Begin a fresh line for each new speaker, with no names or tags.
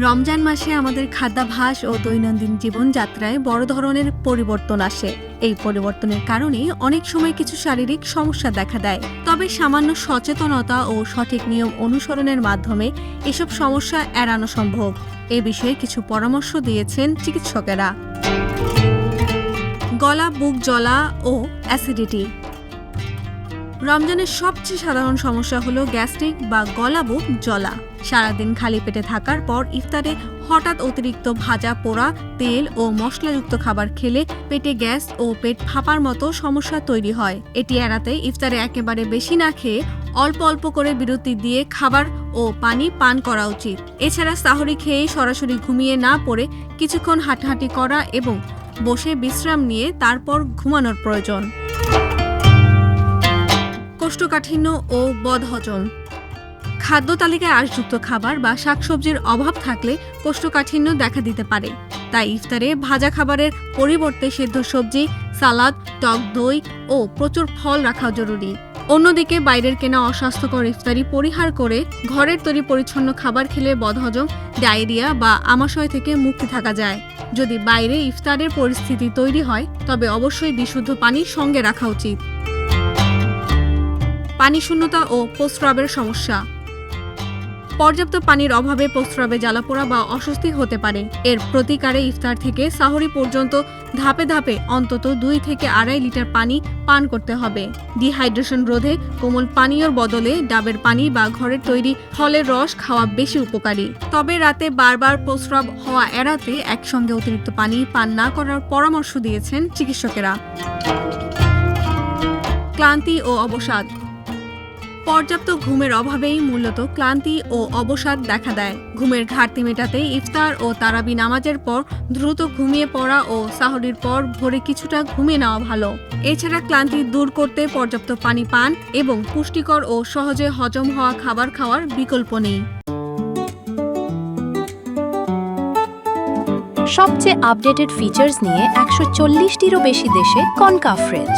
রমজান মাসে আমাদের খাদ্যাভ্যাস ও দৈনন্দিন জীবনযাত্রায় বড় ধরনের পরিবর্তন আসে। এই পরিবর্তনের কারণে অনেক সময় কিছু শারীরিক সমস্যা দেখা দেয়। তবে সামান্য সচেতনতা ও সঠিক নিয়ম অনুসরণের মাধ্যমে এসব সমস্যা এড়ানো সম্ভব। এ বিষয়ে কিছু পরামর্শ দিয়েছেন চিকিৎসকেরা। গলা, বুক জ্বলা ও অ্যাসিডিটি। রমজানের সবচেয়ে সাধারণ সমস্যা হলো গ্যাস্ট্রিক বা গলা, বুক জ্বলা। সারাদিন খালি পেটে থাকার পর ইফতারে হঠাৎ অতিরিক্ত ভাজা পোড়া, তেল ও মশলাযুক্ত খাবার খেলে পেটে গ্যাস ও পেট ফাঁপার মতো সমস্যা তৈরি হয়। এটি এড়াতে ইফতারে একেবারে বেশি না খেয়ে অল্প অল্প করে বিরতি দিয়ে খাবার ও পানি পান করা উচিত। এছাড়া সাহরি খেয়ে সরাসরি ঘুমিয়ে না পড়ে কিছুক্ষণ হাঁটাহাঁটি করা এবং বসে বিশ্রাম নিয়ে তারপর ঘুমানোর প্রয়োজন। কোষ্ঠকাঠিন্য ও বদহজম। খাদ্য তালিকায় আঁশযুক্ত খাবার বা শাকসবজির অভাব থাকলে কোষ্ঠকাঠিন্য দেখা দিতে পারে। তাই ইফতারে ভাজা খাবারের পরিবর্তে সেদ্ধ সবজি, সালাদ, টক দই ও প্রচুর ফল রাখা জরুরি। অন্যদিকে বাইরের কেনা অস্বাস্থ্যকর ইফতারি পরিহার করে ঘরের তৈরি পরিচ্ছন্ন খাবার খেলে বদহজম, ডায়রিয়া বা আমাশয় থেকে মুক্তি থাকা যায়। যদি বাইরে ইফতারের পরিস্থিতি তৈরি হয় তবে অবশ্যই বিশুদ্ধ পানি সঙ্গে রাখা উচিত। পানি শূন্যতা ও প্রস্রাবের সমস্যা। পর্যাপ্ত পানির অভাবে প্রস্রাবে জ্বালাপোড়া বা অস্বস্তি হতে পারে। এর প্রতিকারে ইফতার থেকে সাহরি পর্যন্ত ধাপে ধাপে অন্তত 2 থেকে 2.5 লিটার পানি পান করতে হবে। ডিহাইড্রেশন রোধে কোমল পানীয়র বদলে ডাবের পানি বা ঘরের তৈরি ফলের রস খাওয়া বেশি উপকারী। তবে রাতে বারবার প্রস্রাব হওয়া এড়াতে একসঙ্গে অতিরিক্ত পানি পান না করার পরামর্শ দিয়েছেন চিকিৎসকেরা। ক্লান্তি ও অবসাদ। পর্যাপ্ত ঘুমের অভাবেই মূলত ক্লান্তি ও অবসাদ দেখা দেয়। ঘুমের ঘাটতি মেটাতে ইফতার ও তারাবি নামাজের পর দ্রুত ঘুমিয়ে পড়া ও সাহরির পর ভোরে কিছুটা ঘুমিয়ে নেওয়া ভালো। এছাড়া ক্লান্তি দূর করতে পর্যাপ্ত পানি পান এবং পুষ্টিকর ও সহজে হজম হওয়া খাবার খাওয়ার বিকল্প নেই।
সবচেয়ে আপডেটেড ফিচার্স নিয়ে 140টিরও বেশি দেশে কনকা ফ্রিজ।